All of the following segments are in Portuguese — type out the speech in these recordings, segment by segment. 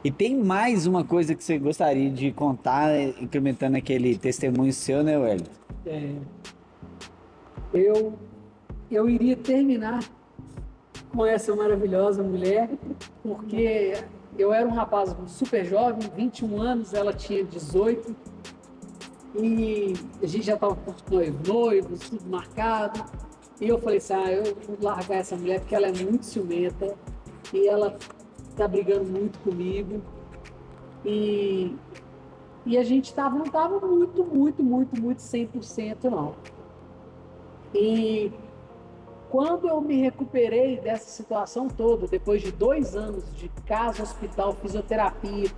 E tem mais uma coisa que você gostaria de contar, incrementando aquele testemunho seu, né, Wellington? É, eu, eu iria terminar com essa maravilhosa mulher, porque eu era um rapaz super jovem, 21 anos, ela tinha 18, e a gente já estava com noivos, tudo marcado. E eu falei assim, eu vou largar essa mulher porque ela é muito ciumenta e ela tá brigando muito comigo. E, e a gente não tava muito 100% não. E quando eu me recuperei dessa situação toda, depois de 2 anos de casa, hospital, fisioterapia,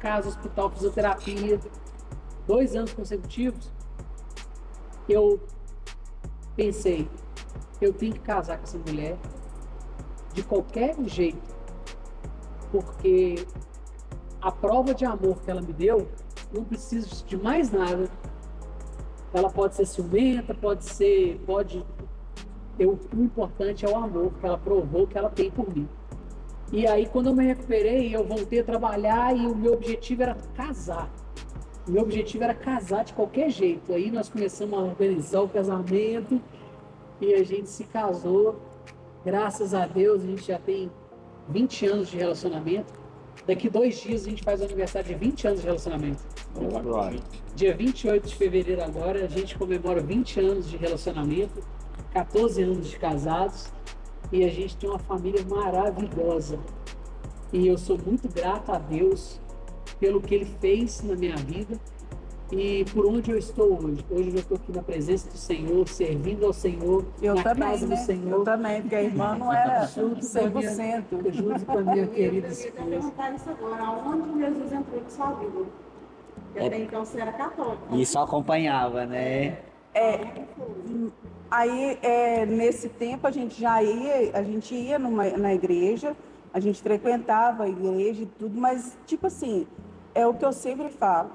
2 anos consecutivos, eu pensei, eu tenho que casar com essa mulher de qualquer jeito, porque a prova de amor que ela me deu, não preciso de mais nada. Ela pode ser ciumenta, o importante é o amor que ela provou que ela tem por mim. E aí, quando eu me recuperei, eu voltei a trabalhar e o meu objetivo era casar. O meu objetivo era casar de qualquer jeito. Aí nós começamos a organizar o casamento e a gente se casou. Graças a Deus, a gente já tem 20 anos de relacionamento. Daqui 2 dias a gente faz o aniversário de 20 anos de relacionamento. Dia 28 de fevereiro agora, a gente comemora 20 anos de relacionamento, 14 anos de casados, e a gente tem uma família maravilhosa. E eu sou muito grato a Deus pelo que Ele fez na minha vida e por onde eu estou hoje. Hoje eu estou aqui na presença do Senhor, servindo ao Senhor, na casa do Senhor. Eu também, porque a irmã não era Junto com a minha, 100%. junto com a minha querida Eu ia esposa. perguntar isso agora, aonde Jesus entrou na sua vida? Porque até então você era católico. E só acompanhava, né? Aí, nesse tempo, a gente ia na igreja, a gente frequentava a igreja e tudo, mas, tipo assim, é o que eu sempre falo.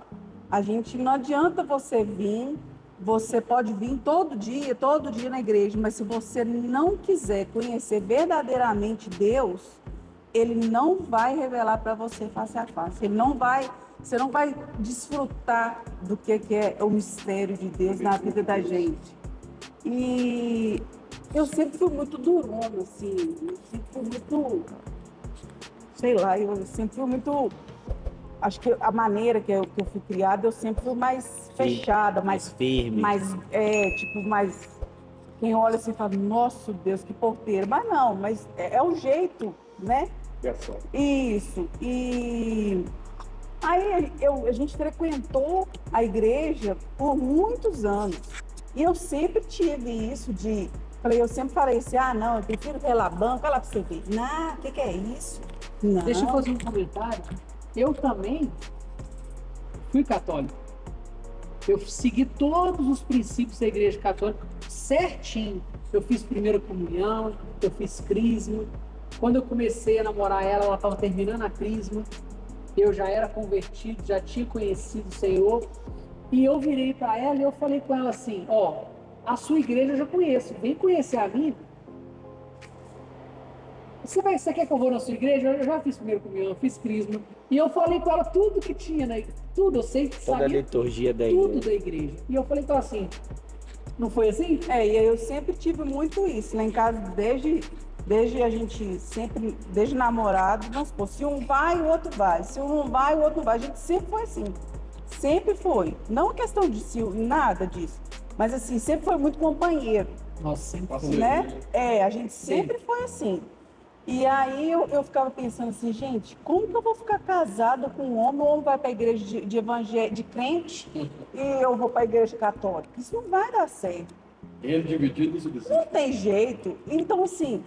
A gente, não adianta você pode vir todo dia na igreja, mas se você não quiser conhecer verdadeiramente Deus, Ele não vai revelar para você face a face. Você não vai desfrutar do que é o mistério de Deus na vida da gente. E eu sempre fui muito durona, assim, eu sempre fui muito, sei lá, eu sempre fui muito, acho que a maneira que eu fui criada, eu sempre fui mais fechada, mais firme. mais, quem olha assim fala, nossa Deus, que porteira, mas não, mas é o jeito, né? Isso, e aí a gente frequentou a igreja por muitos anos. E eu sempre tive isso eu sempre falei assim, não, eu prefiro relar banco, olha lá pra você ver. Não, o que é isso? Não. Deixa eu fazer um comentário. Eu também fui católico. Eu segui todos os princípios da igreja católica certinho. Eu fiz primeira comunhão, eu fiz crisma. Quando eu comecei a namorar ela, ela estava terminando a crisma. Eu já era convertido, já tinha conhecido o Senhor. E eu virei para ela e eu falei com ela assim, a sua igreja eu já conheço, vem conhecer a minha. Você quer que eu vou na sua igreja? Eu já fiz primeiro comunhão, eu fiz crisma. E eu falei com ela tudo que tinha na igreja, tudo, eu sei que Toda a sabia liturgia da tudo igreja. da igreja. E eu falei com ela assim, não foi assim? E eu sempre tive muito isso, lá em casa, desde a gente sempre, desde namorado, vamos supor, se um vai, o outro vai, se um não vai, o outro não vai, a gente sempre foi assim. Sempre foi. Não questão de ciúme, nada disso. Mas assim, sempre foi muito companheiro. Nossa, sempre foi. Né? A gente sempre foi assim. E aí eu ficava pensando assim, gente, como que eu vou ficar casada com um homem? O homem vai para a igreja de evangelho, de crente, e eu vou para a igreja católica. Isso não vai dar certo. Ele dividido isso de Não tem jeito. Então, assim,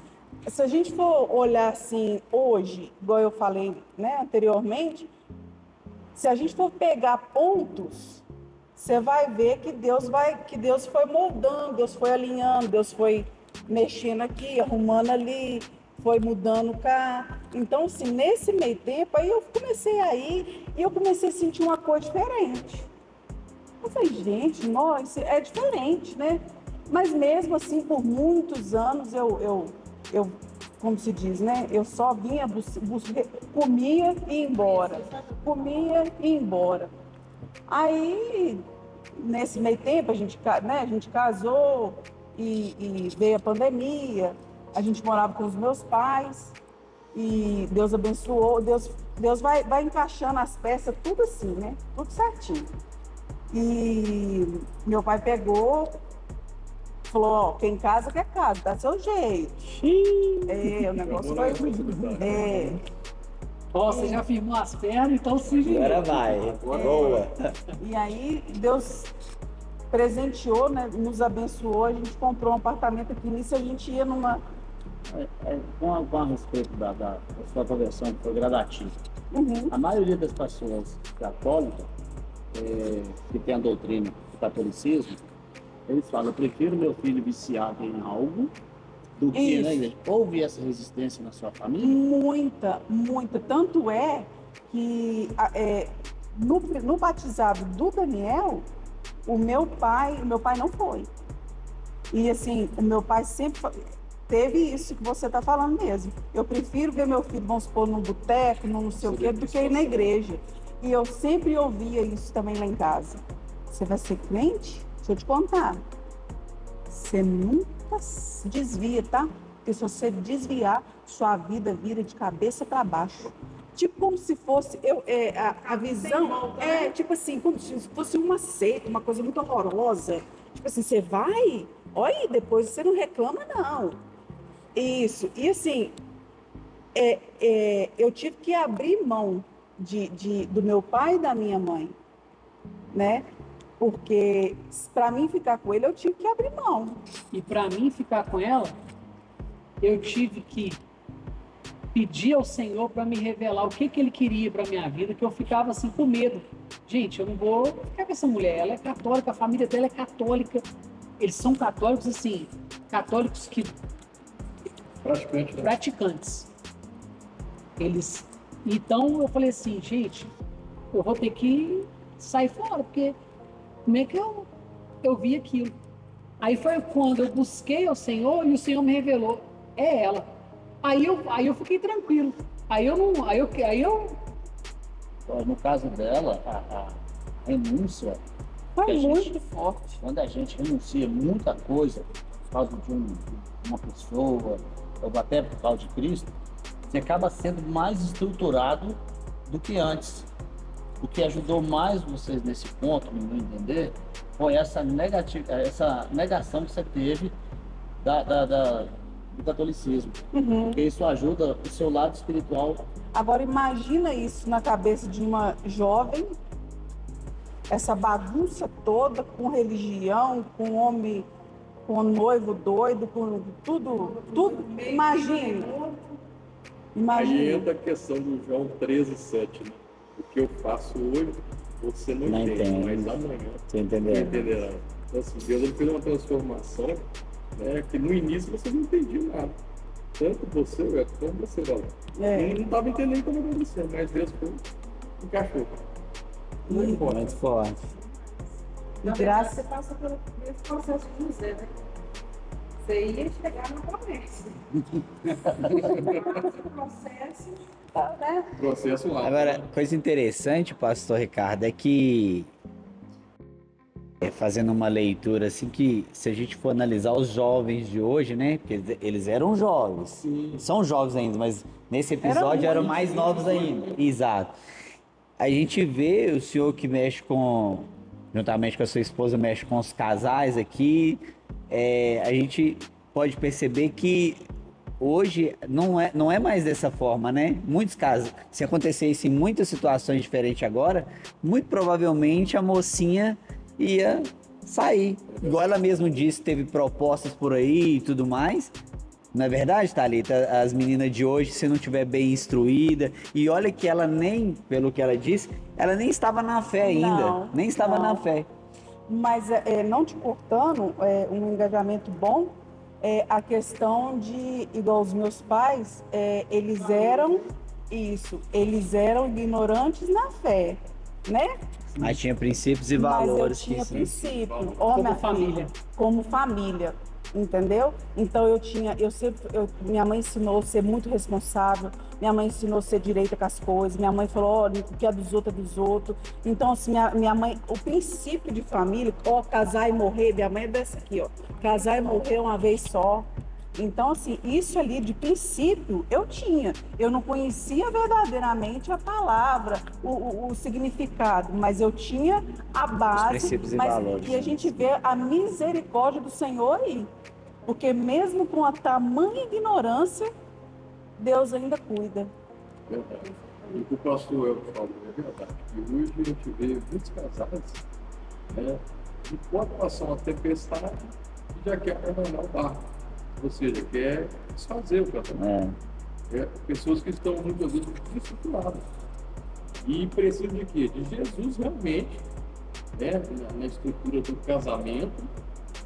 se a gente for olhar assim, hoje, igual eu falei, né, anteriormente, se a gente for pegar pontos, você vai ver que Deus foi moldando, Deus foi alinhando, Deus foi mexendo aqui, arrumando ali, foi mudando cá. Então, assim, nesse meio tempo, aí eu comecei a sentir uma coisa diferente. Eu falei, gente, nossa, é diferente, né? Mas mesmo assim, por muitos anos, eu como se diz, né? Eu só vinha, comia e ia embora. Comia e ia embora. Aí, nesse meio tempo, a gente casou e veio a pandemia. A gente morava com os meus pais e Deus abençoou. Deus vai encaixando as peças, tudo assim, né? Tudo certinho. E meu pai pegou, falou, ó, quem casa quer casa, dá seu jeito. O negócio foi... Ó, você já firmou as pernas, então se vira. Agora vai. Boa. E aí, Deus presenteou, né? Nos abençoou, a gente comprou um apartamento aqui. Nisso a gente ia numa... Com a respeito da sua conversão, que foi gradativa. Uhum. A maioria das pessoas católicas, que tem a doutrina do catolicismo, eles falam, eu prefiro meu filho viciado em algo do que Isso. na igreja. Houve essa resistência na sua família? Muita, muita. Tanto é que no batizado do Daniel, o meu pai não foi. E assim, o meu pai sempre teve isso que você está falando mesmo. Eu prefiro ver meu filho, vamos supor, num boteco, num não sei o quê, do que ir na igreja. E eu sempre ouvia isso também lá em casa. Você vai ser crente? Deixa eu te contar. Você nunca se desvia, tá? Porque se você desviar, sua vida vira de cabeça para baixo. Tipo como se fosse a visão, tipo assim, como se fosse uma seita, uma coisa muito horrorosa. Tipo assim, você vai, olha, e depois você não reclama, não. Isso. E assim, eu tive que abrir mão do meu pai e da minha mãe, né? Porque para mim ficar com ele, eu tive que abrir mão. E para mim ficar com ela, eu tive que pedir ao Senhor para me revelar o que ele queria para minha vida, que eu ficava assim com medo. Gente, eu não vou ficar com essa mulher, ela é católica, a família dela é católica. Eles são católicos assim, católicos que praticantes. Eles. Então eu falei assim, gente, eu vou ter que sair fora, porque como é que eu vi aquilo? Aí foi quando eu busquei ao Senhor e o Senhor me revelou, é ela. Aí eu fiquei tranquilo. No caso dela, a renúncia Foi muito forte. Quando a gente renuncia muita coisa por causa de uma pessoa, ou até por causa de Cristo, você acaba sendo mais estruturado do que antes. O que ajudou mais vocês nesse ponto, no meu entender, foi essa negação que você teve do catolicismo. Uhum. Porque isso ajuda o seu lado espiritual. Agora imagina isso na cabeça de uma jovem, essa bagunça toda com religião, com homem, com noivo doido, com tudo. Imagina. Aí entra a questão do João 13:7, né? O que eu faço hoje, você não entende, mas amanhã Você entendeu? entenderá. Então, assim, Deus ele fez uma transformação, né, que no início você não entendia nada. Tanto você, Beto, como você, Val. Eu não estava entendendo como acontecia, mas Deus foi, encaixou. Muito forte. Na verdade, você passa pelo mesmo processo de José, né? Você ia chegar na promessa. Processo, né? Processo lá. Agora, coisa interessante, pastor Ricardo, é que fazendo uma leitura assim, que se a gente for analisar os jovens de hoje, né? Porque eles eram jovens, são jovens ainda, mas nesse episódio eram mais novos ainda. Exato. A gente vê o senhor que mexe juntamente com a sua esposa, mexe com os casais aqui. A gente pode perceber que hoje não é mais dessa forma, né? Muitos casos, se acontecesse em muitas situações diferentes agora, muito provavelmente a mocinha ia sair. Igual ela mesmo disse, teve propostas por aí e tudo mais. Não é verdade, Thalita? As meninas de hoje, se não tiver bem instruída, e olha que ela nem, pelo que ela disse, ela nem estava na fé ainda. Nem estava na fé. Mas não te cortando, um engajamento bom, a questão de, igual os meus pais, eles eram ignorantes na fé, né? Mas tinha princípios e Mas valores eu tinha que princípio. Como minha família. filha, como família, entendeu? Então minha mãe ensinou a ser muito responsável, minha mãe ensinou a ser direita com as coisas, minha mãe falou, olha, o que é dos outros é dos outros. Então, assim, minha mãe, o princípio de família, casar e morrer, minha mãe é dessa aqui, ó, casar e morrer uma vez só. Então, assim, isso ali de princípio eu tinha. Eu não conhecia verdadeiramente a palavra, o significado, mas eu tinha a base. princípios e valores. E a gente vê a misericórdia do Senhor aí. Porque mesmo com a tamanha ignorância, Deus ainda cuida. Verdade. E o que o pastor Elton falou é verdade. E hoje a gente vê muitos casais, né, que pode passar uma tempestade e já quer abandonar o barco. Ou seja, quer desfazer o casamento. Pessoas que estão muitas vezes desestruturadas. E precisam de quê? De Jesus realmente, né, na estrutura do casamento,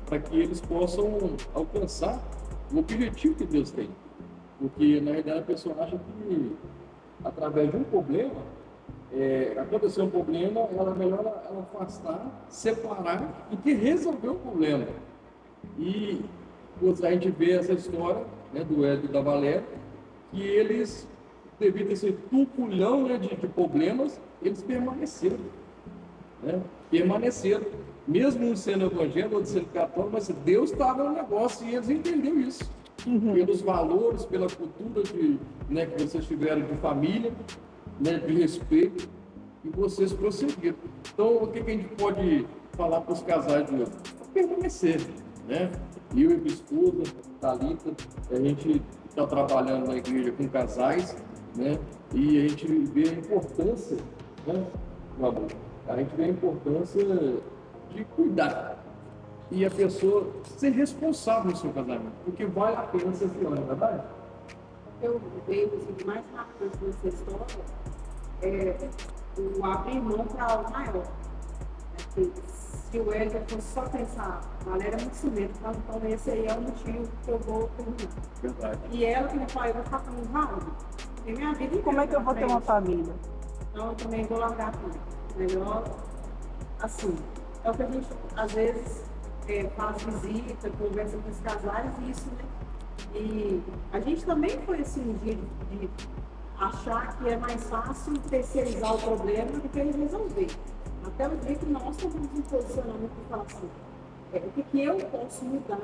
para que eles possam alcançar o objetivo que Deus tem. Porque, na realidade, a pessoa acha que, através de um problema, aconteceu um problema, é melhor ela afastar, separar e que resolver o problema. E a gente vê essa história, né, do Ed e da Valéria, que eles, devido a esse turbilhão, né, de problemas, eles permaneceram. Né? Permaneceram. Mesmo sendo evangélico ou sendo católico, mas Deus estava no negócio e eles entenderam isso. Pelos valores, pela cultura né, que vocês tiveram de família, né, de respeito, e vocês prosseguiram. Então, o que a gente pode falar para os casais de hoje? Permanecer, né? Eu e minha esposa, Thalita, a gente está trabalhando na igreja com casais, né? E a gente vê a importância, né, meu amor? A gente vê a importância de cuidar. E a pessoa ser responsável no seu casamento, porque vale a pena ser fiel, não é verdade? Eu vejo o mais marcante nessa história o abrir mão para algo maior. Se o Edgar fosse só pensar, Valéria é muito ciumenta, então esse aí é o motivo que eu vou terminar. Verdade. E ela que me falou, eu vou ficar com um ralo. Tem minha vida inteira. Como é que eu vou ter uma família? Então eu também vou largar tudo. Melhor assim. É o que a gente, às vezes, faz visita, conversa com os casais, isso, né? E a gente também foi assim, de achar que é mais fácil terceirizar o problema do que ele resolver. Até o dia que nós estamos nos posicionando para falar assim, o que eu posso mudar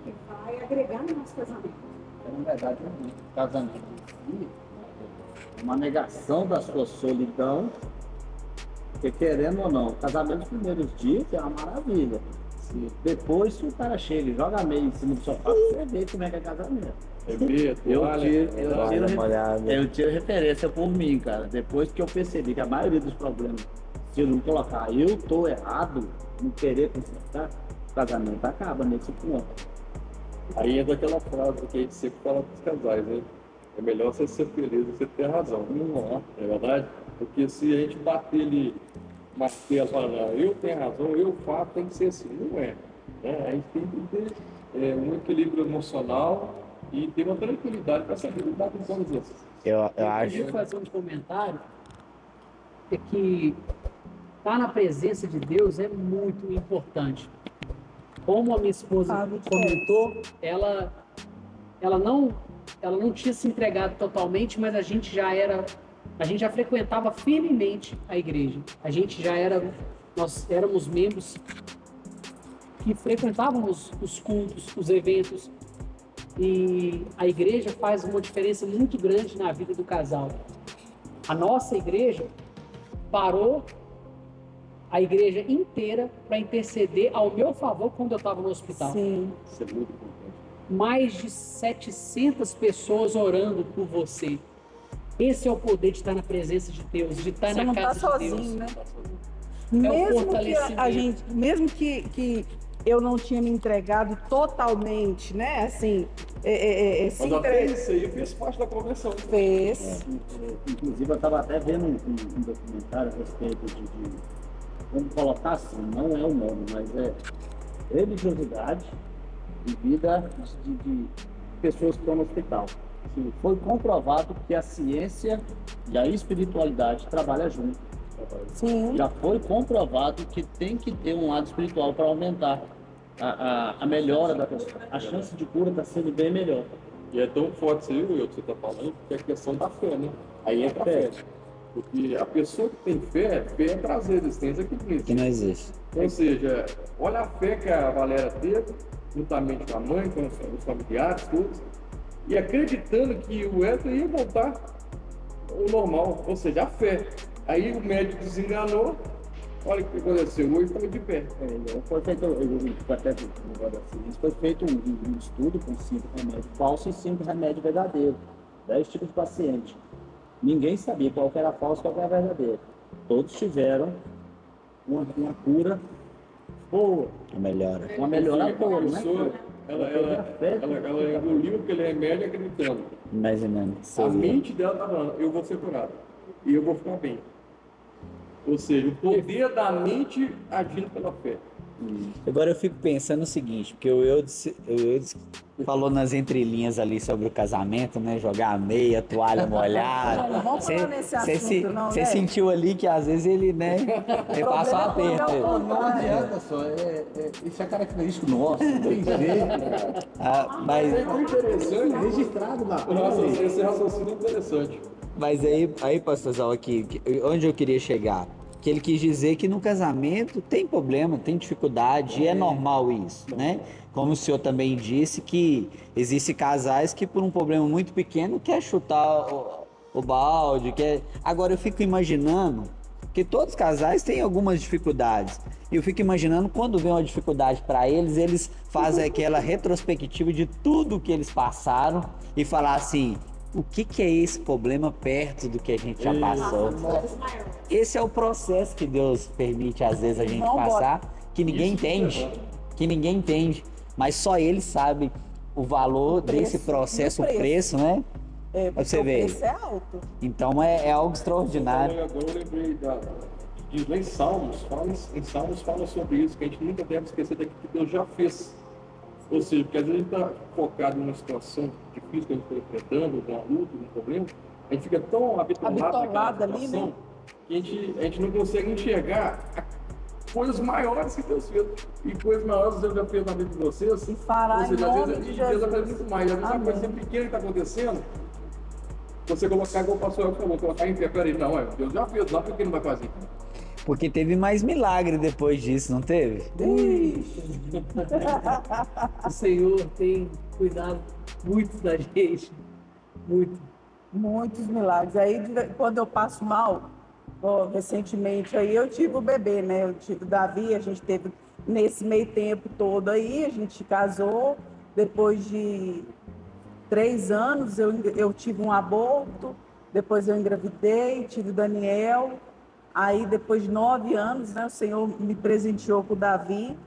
que vai agregar no nosso casamento. Na verdade, um casamento em si, uma negação da sua solidão, porque querendo ou não, o casamento nos primeiros dias é uma maravilha. Depois, se o cara chega e joga meio em cima do sofá, você vê como é que é casamento. Eu tiro referência por mim, cara. Depois que eu percebi que a maioria dos problemas, se eu não colocar eu tô errado, não querer consertar, o casamento acaba nesse ponto. Aí entra aquela frase que a gente sempre fala para os casais, né? É melhor você ser feliz do que ter razão. Não é verdade? Porque se a gente bater ali, martelo, falando, eu tenho razão, eu faço, tem que ser assim. Não é. Né? A gente tem que ter um equilíbrio emocional e ter uma tranquilidade para saber lidar com todas essas. Eu Eu acho. queria fazer um comentário que estar na presença de Deus é muito importante. Como a minha esposa comentou, ela não tinha se entregado totalmente, mas a gente já frequentava firmemente a igreja. Nós éramos membros que frequentávamos os cultos, os eventos, e a igreja faz uma diferença muito grande na vida do casal. A nossa igreja parou a igreja inteira para interceder ao meu favor quando eu estava no hospital. Sim. Isso é muito importante. Mais de 700 pessoas orando por você. Esse é o poder de estar na presença de Deus, de estar Você na não casa tá de Deus. sozinho, né? o Mesmo que fortalecimento. a gente, mesmo que eu não tinha me entregado totalmente, né? Assim, se Mas até entre... isso aí fez parte da conversão. fez. Inclusive, eu estava até vendo um documentário a respeito de vamos colocar assim, não é o nome, mas é religiosidade e vida de pessoas que estão no hospital. Foi comprovado que a ciência e a espiritualidade trabalham junto. Sim. Já foi comprovado que tem que ter um lado espiritual para aumentar a melhora da pessoa. A chance de cura está sendo bem melhor. E é tão forte isso aí, Will, que você está falando, que é a questão da fé, né? Aí entra a fé. Porque a pessoa que tem fé é trazer existência que não Que não existe. Ou seja, olha a fé que a Valéria teve, juntamente com a mãe, com os familiares, todos, e acreditando que o Wesley ia voltar ao normal, ou seja, a fé. Aí o médico desenganou, olha o que aconteceu, hoje estava de pé. Foi feito, isso foi feito um estudo com 5 remédios falsos e 5 remédios verdadeiros. 10 tipos de paciente. Ninguém sabia qual que era falso e qual que era verdadeiro. Todos tiveram uma cura boa. Uma melhora boa, A né? pessoa, ela engoliu aquele remédio acreditando. Imaginando. A mente dela está falando, eu vou ser curado. E eu vou ficar bem. Ou seja, o poder da mente agindo pela fé. Agora eu fico pensando o seguinte, porque o Eudes falou nas entrelinhas ali sobre o casamento, né? Jogar a meia, toalha molhada. Não vamos falar nesse assunto, não, Você né? sentiu ali que às vezes ele, né? Ele passou um aperto. Não adianta só, isso é característico nosso, não tem jeito. Mas, É muito interessante. Registrado na Nossa, esse raciocínio é interessante. mas aí, pastorzão, aqui, onde eu queria chegar? Que ele quis dizer que no casamento tem problema, tem dificuldade, e é normal isso, né? Como o senhor também disse, que existem casais que por um problema muito pequeno quer chutar o balde, quer... Agora eu fico imaginando que todos os casais têm algumas dificuldades. E eu fico imaginando quando vem uma dificuldade para eles fazem aquela retrospectiva de tudo que eles passaram e falar assim, o que é esse problema perto do que a gente já passou? Esse é o processo que Deus permite às vezes a gente passar, que ninguém entende, mas só Ele sabe o valor desse processo, o preço, né? Pra você ver. O preço é alto. Então é algo extraordinário. Agora eu lembrei diz lá em Salmos fala sobre isso, que a gente nunca deve esquecer daquilo que Deus já fez. Ou seja, porque às vezes a gente está focado numa situação difícil que a gente está enfrentando, numa luta, num problema, a gente fica tão habitolado naquela ali, situação, né? que a gente não consegue enxergar coisas maiores que Deus fez. E coisas maiores Deus já fez na vida de vocês. Assim, Fará em nome de Deus Jesus. vai fazer muito mais. Às vezes uma coisa pequena que está acontecendo, você colocar, igual o pastor Elton falou, colocar em pé, peraí, não, Deus já fez, lá por que não vai fazer? Porque teve mais milagre depois disso, não teve? O Senhor tem cuidado muito da gente. Muito. Muitos milagres. Aí, quando eu passo mal, recentemente, aí eu tive o bebê, né? Eu tive o Davi, a gente teve nesse meio tempo todo aí, a gente casou. Depois de 3 anos, eu tive um aborto. Depois eu engravidei, tive o Daniel. Aí, depois de 9 anos, né, o Senhor me presenteou com o Davi.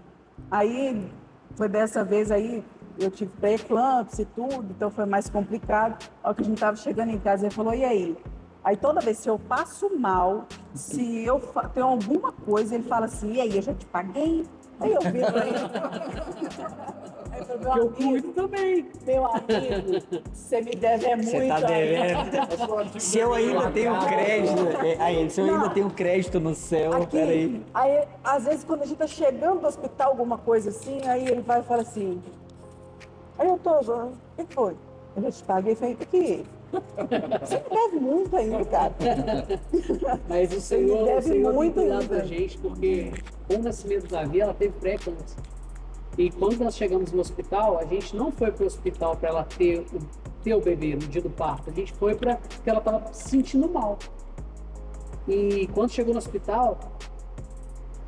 Aí, foi dessa vez aí, eu tive pré-eclâmpsia e tudo, então foi mais complicado. A hora que a gente estava chegando em casa, ele falou, e aí? Aí, toda vez que eu passo mal, se eu tenho alguma coisa, ele fala assim, e aí, eu já te paguei? Aí eu viro pra ele. Que eu cuido também. Meu amigo, você me deve muito. Você tá devendo. Se eu ainda tenho crédito, se eu ainda tenho crédito no céu, peraí. Aí, às vezes, quando a gente tá chegando no hospital, alguma coisa assim, aí ele vai e fala assim, aí eu tô, o que foi? Eu já te paguei, falei, o que? Você me deve muito ainda, cara. Mas o Senhor tem muito cuidado ainda. da gente, porque com o nascimento da Davi, ela teve pré-eclâmpsia. E quando nós chegamos no hospital, a gente não foi para o hospital para ela ter o bebê no dia do parto. A gente foi porque ela estava se sentindo mal. E quando chegou no hospital,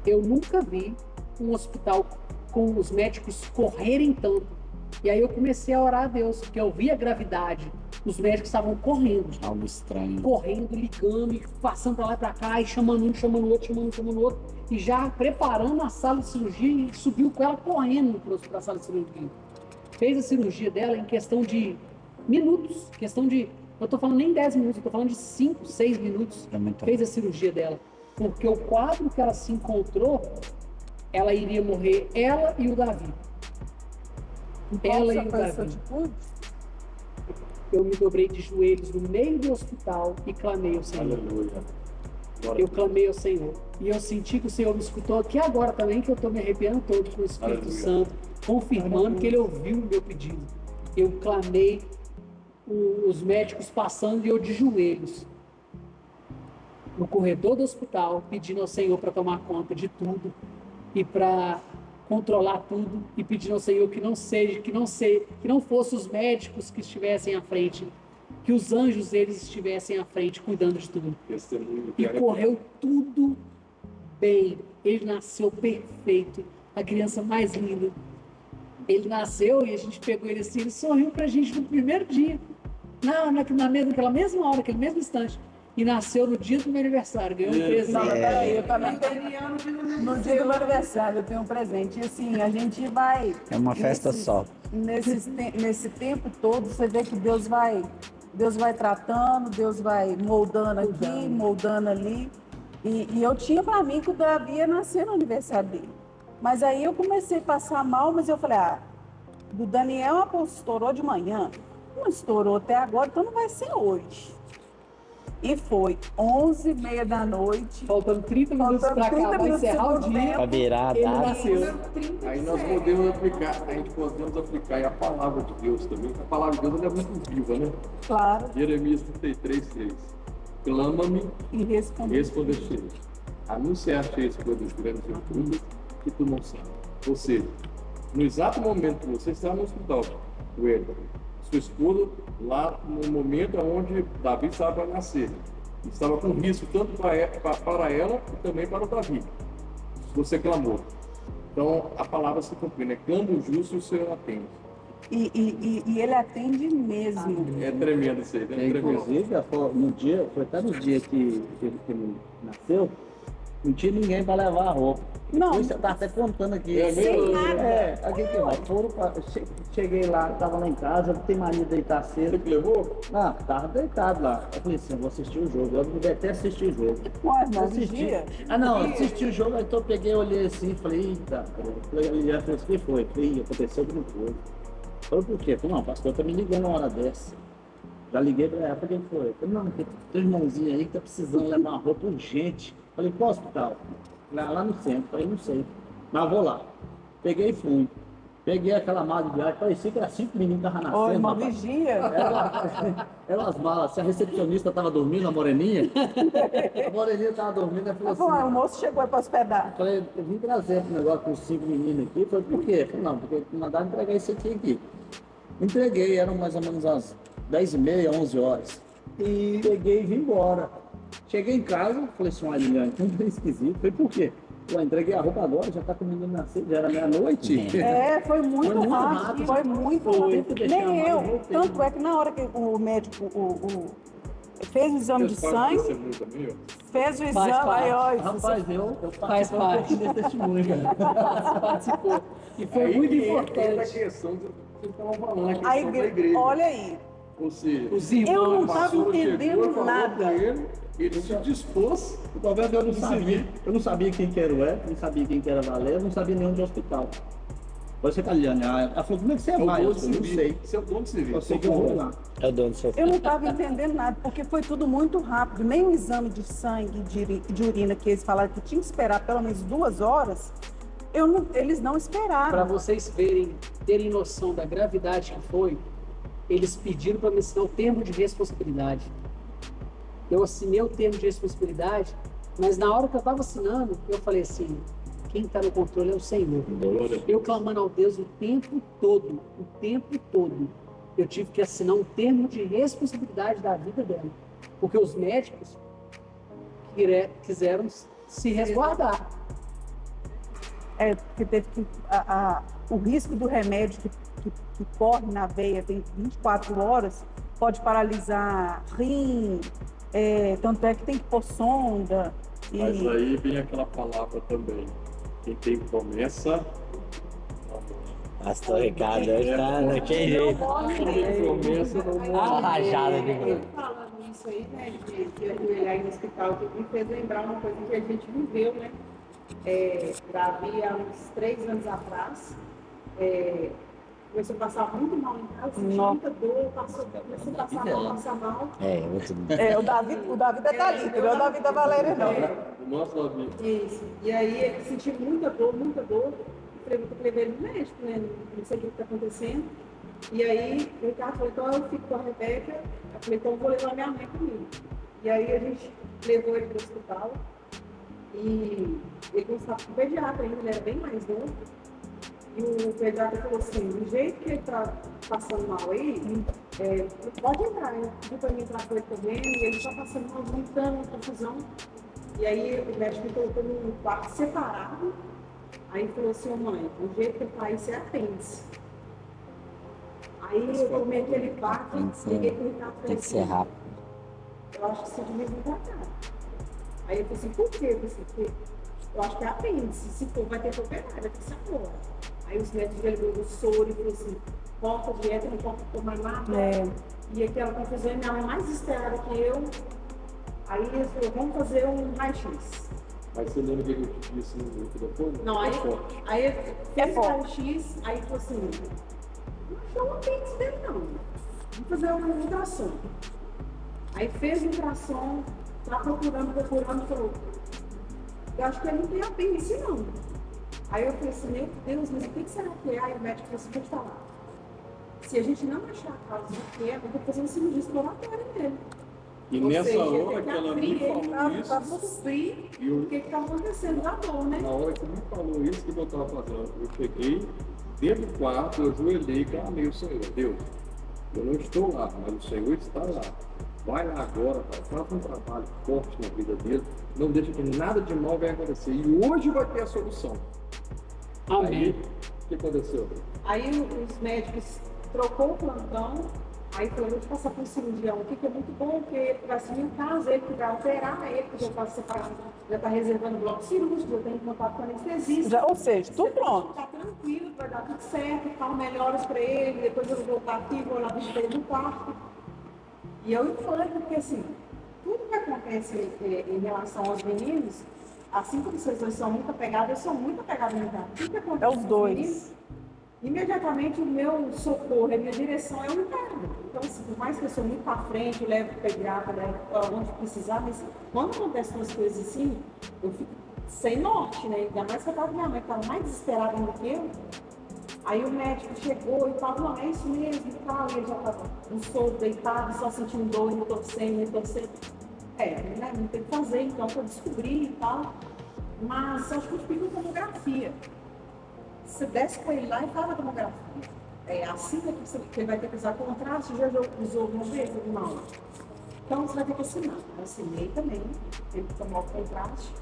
eu nunca vi um hospital com os médicos correrem tanto. E aí eu comecei a orar a Deus, porque eu vi a gravidade. Os médicos estavam correndo. Algo estranho. Correndo, ligando, e passando para lá e para cá, e chamando um, chamando o outro, chamando o outro. E já preparando a sala de cirurgia, e subiu com ela correndo para a sala de cirurgia. Fez a cirurgia dela em questão de minutos. Eu estou falando nem 10 minutos, eu estou falando de 5, 6 minutos. Fez a cirurgia dela. Porque o quadro que ela se encontrou, ela iria morrer, ela e o Davi. Ela e o Davi. Eu me dobrei de joelhos no meio do hospital e clamei ao Senhor. Aleluia. Eu clamei ao Senhor. E eu senti que o Senhor me escutou aqui agora também, que eu estou me arrepiando todo com o Espírito Santo, confirmando que Ele ouviu o meu pedido. Eu clamei, os médicos passando e eu de joelhos, no corredor do hospital, pedindo ao Senhor para tomar conta de tudo e para controlar tudo, e pedindo ao Senhor que não fossem os médicos que estivessem à frente, que os anjos eles estivessem à frente cuidando de tudo. E correu tudo bem. Ele nasceu perfeito, a criança mais linda. Ele nasceu e a gente pegou ele assim, ele sorriu pra gente no primeiro dia, naquela mesma hora, naquele mesmo instante. E nasceu no dia do meu aniversário, ganhou um presente. Não, peraí, eu também tenho no dia do meu aniversário, eu tenho um presente. E assim, a gente vai... É uma festa só. Nesse tempo todo, você vê que Deus vai tratando, Deus vai moldando aqui, moldando ali. E eu tinha pra mim que o Davi ia nascer no aniversário dele. Mas aí eu comecei a passar mal, mas eu falei, do Daniel a pouco estourou de manhã, não estourou até agora, então não vai ser hoje. E foi 11h30 da noite. Faltando 30 minutos para acabar, encerrar o dia. Para virar a ele data. nasceu. Aí nós podemos aplicar a palavra de Deus também. A palavra de Deus é muito viva, né? Claro. Jeremias 33:3. Clama-me E responderei. Anunciar-te as coisas grandes e profundas que tu não sabes. Ou seja, no exato momento que você está no hospital, sua esposa, lá no momento onde Davi estava a nascer, estava com risco tanto para ela e também para o Davi. Você clamou. Então a palavra se cumpriu, né? Clama o justo e o Senhor atende. E ele atende mesmo. É tremendo isso aí, né? É Inclusive, foi até no dia que ele nasceu, não tinha ninguém para levar a roupa. Não. Depois você tá até contando aqui. Sem nada. Aqui que vai. Cheguei lá, tava lá em casa, tem mania de deitar cedo. Você que levou? Não, tava deitado lá. Eu falei assim, eu vou assistir o jogo. Eu não até assistir o jogo. Ué, mas Assisti. dia? Assisti o jogo, então eu peguei, olhei assim, falei, eita, ele já falou, o que foi? Falei, aconteceu alguma coisa. Falei, por quê? Falei, não, pastor, tá me ligando uma hora dessa. Já liguei pra ela, falei, quem foi? Falei, não, tem um irmãozinho aí que tá precisando levar uma roupa urgente. Falei, qual hospital? Lá no centro. Falei, não sei. Mas vou lá. Peguei e fui. Peguei aquela mala de viagem, parecia que era 5 meninos que estavam nascendo. Oi, uma rapaz. vigia. Eram as malas. Se a recepcionista estava dormindo, a moreninha estava dormindo, ela falou assim, O moço chegou para hospedar. falei, eu vim trazer esse negócio com os 5 meninos aqui. Falei, por quê? Falei, não, porque mandaram entregar isso aqui. Entreguei, eram mais ou menos às 10h30, 11 horas. E peguei e vim embora. Cheguei em casa, falei assim, olha, Liliane, tudo bem esquisito. Falei, por quê? Eu entreguei a roupa agora, já tá com o menino nascer, já era meia-noite. Foi muito rápido. Foi muito rápido. Nem eu. Voltei. Tanto é que na hora que o médico fez o exame de sangue, fez o exame, aí, ó, Rapaz, eu Faz participei um parte. pouquinho desse testemunho, cara. Participou. E foi muito A importante. questão que vocês estavam falando, a questão a da igreja, igreja. olha aí, Ou seja, Os eu não irmãos. estava pastor chegou, entendendo falou nada. com ele se dispôs. O problema é que eu não sabia quem que era o Ed, não sabia quem que era Valério, não sabia nenhum de hospital. Depois você tá Liane, ela falou, como é que você vai? Eu falei, não sei. Seu dono de serviço. Eu sei que eu vou lá. É o dono do seu Eu filho. não estava entendendo nada, porque foi tudo muito rápido. Nem o exame de sangue, de urina, que eles falaram que tinha que esperar pelo menos 2 horas, eles não Para esperaram. vocês terem noção da gravidade que foi, eles pediram para me assinar o termo de responsabilidade. Eu assinei o termo de responsabilidade, mas na hora que eu estava assinando, eu falei assim, quem está no controle é o Senhor. Eu clamando ao Deus o tempo todo, eu tive que assinar um termo de responsabilidade da vida dela, porque os médicos quiseram se resguardar. Porque teve que, o risco do remédio que corre na veia tem 24 horas, pode paralisar rim, tanto é que tem que pôr sonda. Mas aí vem aquela palavra também. Quem tem promessa, Pastor Ricardo está daquele jeito. quem tem promessa não morre. A rajada de Ele falando isso aí, né, de ajoelhar aí no hospital, que me fez lembrar uma coisa que a gente viveu, né? Davi, há uns 3 anos atrás, começou a passar muito mal em casa, sentia muita dor, começou a passar mal, passar mal. O Davi da Thalita, não é o Davi da Valéria, não. O nosso Davi. Isso. E aí ele sentiu muita dor, muita dor. Eu levei ele no médico, né? Não sei o que está acontecendo. E aí o Ricardo falou, então eu fico com a Rebeca. Eu falei, então eu vou levar minha mãe comigo. E aí a gente levou ele para o hospital. E ele não estava com o pediatra ainda, ele era bem mais novo. E o pediatra falou assim, do jeito que ele está passando mal aí, pode entrar, né? Pediu para mim entrar com ele correndo, e ele está passando mal, gritando, confusão. E aí o médico me colocou num quarto separado. Aí ele falou assim, mãe, o jeito que ele está aí, você é apêndice. Aí eu tomei aquele quarto, liguei para o Ricardo e falei Tem que ser rápido. eu acho que você devia vir pra cá. Aí eu falei assim, por quê? Eu falei assim, porque eu acho que é apêndice, se for vai ter que operar, vai ter que ser agora. Aí os médicos deu o soro e falou assim, corta a dieta, não pode tomar nada. E aquela confusão, minha mãe mais desesperada que eu. Aí eles falaram, vamos fazer um raio-x. Mas você lembra o que eu te disse no telefone? Não, aí fez o raio-x, aí falou assim, não achou o apêndice dele não. Vamos fazer um ultrassom. Aí fez o ultrassom, tá procurando, falou, eu acho que ele não tem apêndice não. Aí eu falei assim, meu Deus, mas o que será que é? Aí o médico falou assim, vou te falar. Se a gente não achar a causa do que é, vou ter que fazer uma cirurgia exploratória nele. E Ou nessa seja, hora tem que ela me falou isso, para descobrir o que estava acontecendo da dor, né? na hora que me falou isso, que eu estava fazendo, eu peguei dentro do quarto, eu ajoelhei e clamei o Senhor, Deus, eu não estou lá, mas o Senhor está lá. Vai lá agora, pai, faça um trabalho forte na vida dele, não deixe que nada de mal venha acontecer. E hoje vai ter a solução. Amém. Aí, o que aconteceu? Aí os médicos trocou o plantão, aí falou, vou te passar para um cirurgião aqui, que é muito bom, porque ele vai assumir um caso, ele que vai operar, ele que já está separado, já está reservando o bloco cirúrgico, já tem contato com o anestesista. Ou seja, tudo pronto. Está tranquilo, vai dar tudo certo, falo melhoras para ele, depois eu vou voltar aqui, vou lá visitar ele no parque. E eu falei, porque assim, tudo que acontece em relação aos meninos, assim como vocês dois são muito apegados, eu sou muito apegada no Ricardo. Tudo que acontece É os com dois. meninos, imediatamente o meu socorro, a minha direção é o Ricardo. Então, assim, por mais que eu sou muito para frente, eu levo para o pediatra, levo para onde precisar, mas quando acontecem umas coisas assim, eu fico sem norte, né? Ainda mais que eu estava com minha mãe, que estava mais desesperada do que eu. Aí o médico chegou e falou, não, é isso mesmo, e tal, e ele já estava no soro, deitado, só sentindo dor, me torcendo. Né, não tem o que fazer, então, para descobrir e tal. Mas acho que eu pedi tomografia. Você desce com ele lá e faz a tomografia. Assim que ele vai ter que usar contraste, já usou alguma vez? Não. Então você vai ter que assinar. Eu assinei também, teve que tomar o contraste.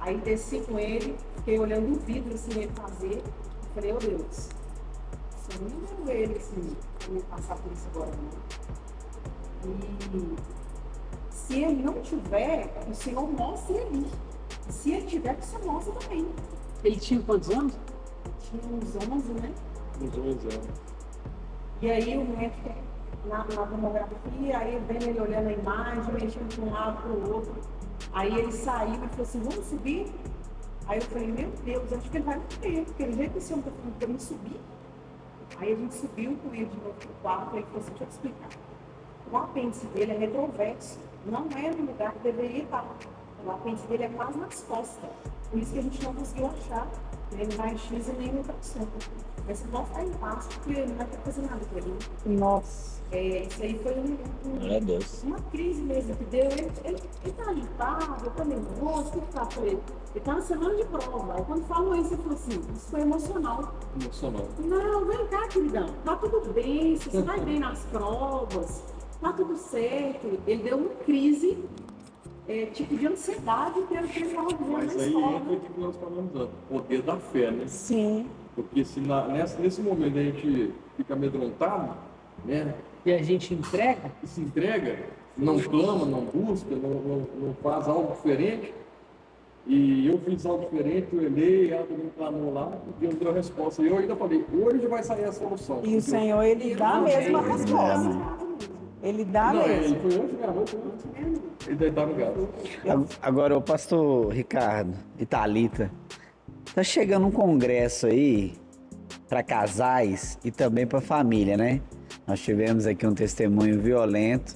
Aí desci com ele, fiquei olhando o vidro assim, ele fazer. Falei, ô Deus, se eu não lembro ele assim, pra me passar por isso agora, não. E se ele não tiver, o Senhor mostra ele. E se ele tiver, o Senhor mostra também. Ele tinha quantos anos? Tinha uns 11, né? Uns 11 anos. E aí o médico, na tomografia, aí vendo ele olhando a imagem, mexendo de um lado para o outro. Aí ele saiu e falou assim, vamos subir? Aí eu falei, meu Deus, acho que ele vai morrer, porque ele já disse para mim subir. Aí a gente subiu com ele de novo pro quarto, e ele falou assim, deixa eu te explicar. O apêndice dele é retroverso, não é no lugar que deveria estar. O apêndice dele é quase nas costas. Por isso que a gente não conseguiu achar, nem no raio-x e nem no ultrassom. Mas você pode ficar em paz, porque não vai ter que fazer nada com ele. Nossa. Isso aí foi Glória a Deus. uma crise mesmo que deu. Ele tá agitado, tá nervoso, o que tá com ele? Ele tá na semana de prova. Aí quando falou isso, ele falou assim, isso foi emocional. Emocional. Não, vem cá, queridão. Tá tudo bem, você vai bem nas provas, tá tudo certo. Ele deu uma crise, tipo de ansiedade pelo que ele estava vivendo na Mas aí escola. entra o que nós falamos antes, o poder da fé, né? Sim. Porque se nesse momento a gente fica amedrontado, né? E a gente entrega? E se entrega, não clama, não busca, não faz algo diferente. E eu fiz algo diferente, eu olhei, ela também clamou lá, e Deus deu a resposta. E eu ainda falei, hoje vai sair a solução. E o Senhor, Ele dá mesmo a resposta. Ele dá Não, mesmo. ele foi hoje, gravou, foi ontem. Ele deitava no gato. Agora, o pastor Ricardo e Thalita, tá chegando um congresso aí para casais e também para família, né? Nós tivemos aqui um testemunho violento,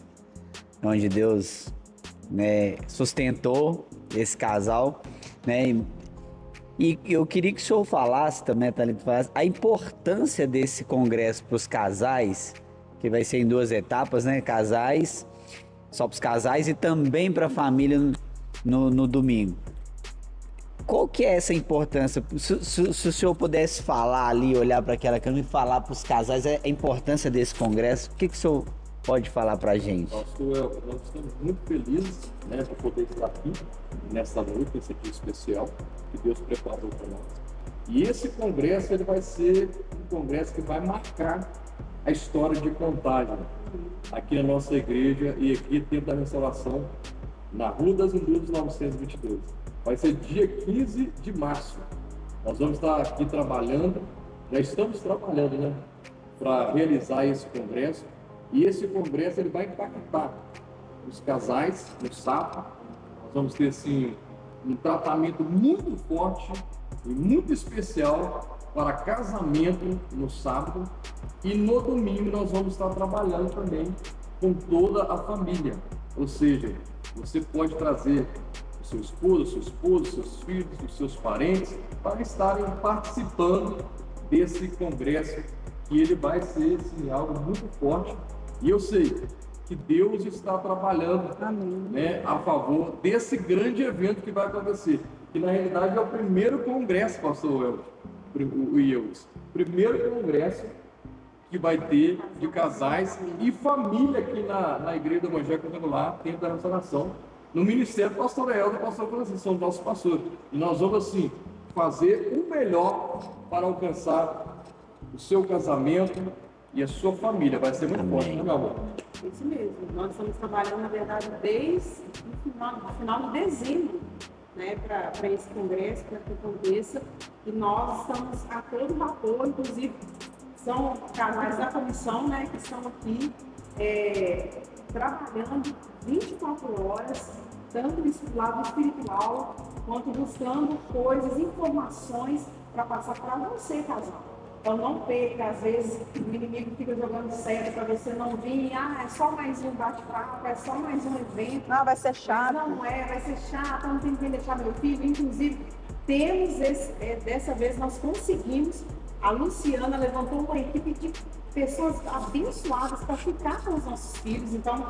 onde Deus, né, sustentou esse casal, né? E eu queria que o senhor falasse também, Thalita, a importância desse congresso para os casais, que vai ser em 2 etapas, né? Casais, só para os casais e também para a família no domingo. Qual que é essa importância? Se o senhor pudesse falar ali, olhar para aquela câmera e falar para os casais a importância desse congresso, o que o senhor pode falar para a gente? Nós estamos muito felizes, né, de poder estar aqui nessa noite, nesse dia especial que Deus preparou para nós. E esse congresso ele vai ser um congresso que vai marcar a história de Contagem aqui na nossa igreja e aqui dentro da restauração, na Rua das Indústrias 922. Vai ser dia 15 de março. Nós vamos estar aqui trabalhando, já estamos trabalhando, né, para realizar esse congresso. E esse congresso ele vai impactar os casais no sábado. Nós vamos ter assim um tratamento muito forte e muito especial para casamento no sábado. E no domingo nós vamos estar trabalhando também com toda a família. Ou seja, você pode trazer o seu esposo, seus filhos, os seus parentes para estarem participando desse congresso, que ele vai ser assim, algo muito forte. E eu sei que Deus está trabalhando, né, a favor desse grande evento que vai acontecer. Que na realidade é o primeiro congresso, pastor Wilson, primeiro congresso que vai ter de casais e família aqui na Igreja do Evangelho Regular, dentro da restauração, no Ministério Pastor Eldo e Pastor Francisco, são os nossos pastores. E nós vamos assim fazer o melhor para alcançar o seu casamento e a sua família. Vai ser muito forte, né, meu amor? Isso mesmo. Nós estamos trabalhando, na verdade, desde o final de dezembro, né, para esse congresso, para que aconteça. E nós estamos a todo vapor, inclusive são casais da comissão, né, que estão aqui trabalhando 24 horas, tanto do lado espiritual, quanto buscando coisas, informações para passar para você, casal. Então não perca, às vezes o inimigo fica jogando sério para você não vir, é só mais um bate-papo, é só mais um evento. Não, vai ser chato. Não vai ser chato, não tem que deixar meu filho. Inclusive, temos dessa vez nós conseguimos, a Luciana levantou uma equipe de pessoas abençoadas para ficar com os nossos filhos, então,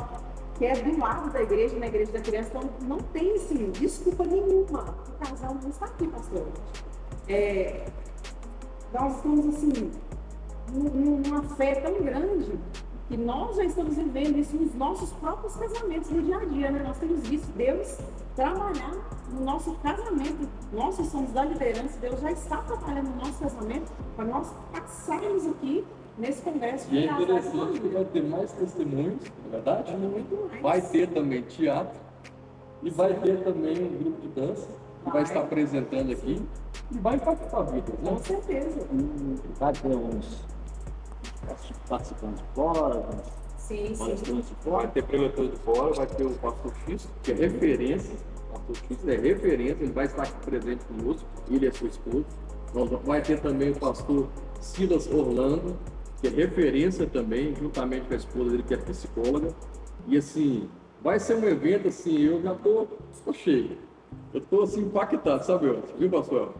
que é do lado da igreja, na igreja da criança, então não tem assim, desculpa nenhuma, o casal não está aqui, pastor. Nós estamos assim, numa fé tão grande que nós já estamos vivendo isso nos nossos próprios casamentos no dia a dia, né? Nós temos visto Deus trabalhar no nosso casamento. Nós que somos da liderança, Deus já está trabalhando no nosso casamento para nós passarmos aqui nesse congresso. E é interessante que vai ter mais testemunhos, na verdade? Muito mais. Vai ter também teatro e vai ter também um grupo de dança que vai estar apresentando aqui e vai impactar a vida, né? Com certeza. Vai ter uns participantes de fora, Sim. Vai ter preletor de fora, vai ter o pastor X, que é referência. O pastor X é referência, ele vai estar aqui presente conosco, ele e a sua esposa. Vai ter também o pastor Silas Orlando, que é referência também, juntamente com a esposa dele, que é psicóloga. E assim, vai ser um evento assim, eu já tô cheio. Eu tô assim impactado, sabe, viu, pastor?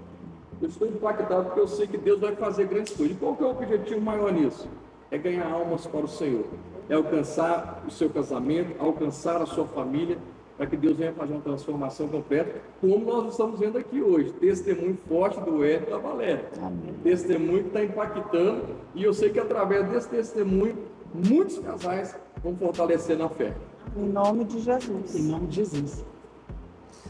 Eu estou impactado porque eu sei que Deus vai fazer grandes coisas. E qual que é o objetivo maior nisso? É ganhar almas para o Senhor. É alcançar o seu casamento, alcançar a sua família, para que Deus venha fazer uma transformação completa, como nós estamos vendo aqui hoje. Testemunho forte do Hélio e da Valéria. Testemunho que está impactando, e eu sei que através desse testemunho, muitos casais vão fortalecer na fé. Em nome de Jesus. Em nome de Jesus.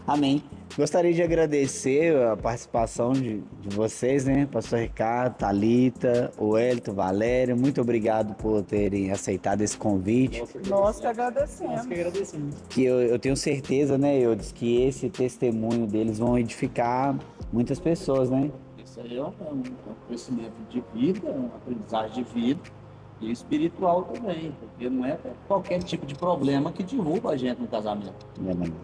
Amém. Gostaria de agradecer a participação de vocês, né? Pastor Ricardo, Thalita, o Hélito, Valério. Muito obrigado por terem aceitado esse convite. Nós que agradecemos. Nós que agradecemos. Que eu tenho certeza, né, Eudes, que esse testemunho deles vão edificar muitas pessoas, né? Isso aí é um conhecimento de vida, uma aprendizagem de vida e espiritual também, porque não é qualquer tipo de problema que derruba a gente no casamento.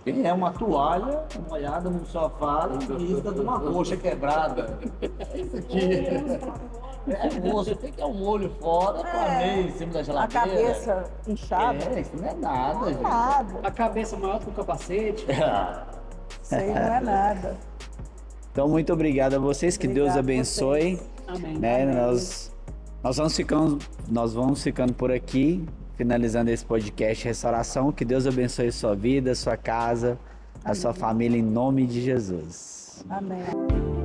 Quem é uma toalha, uma olhada num sofá em vista de uma coxa quebrada. É isso aqui. Você tem que ter um olho fora com a meia em cima da A geladeira. cabeça inchada. Isso não é nada, gente. Nada. A cabeça maior do que o capacete. Isso aí não é nada. Então, muito obrigado a vocês, que Deus Obrigado a abençoe. vocês. Amém. Né? Amém. Nós vamos ficando por aqui, finalizando esse podcast Restauração. Que Deus abençoe a sua vida, a sua casa, a sua família, em nome de Jesus. Amém.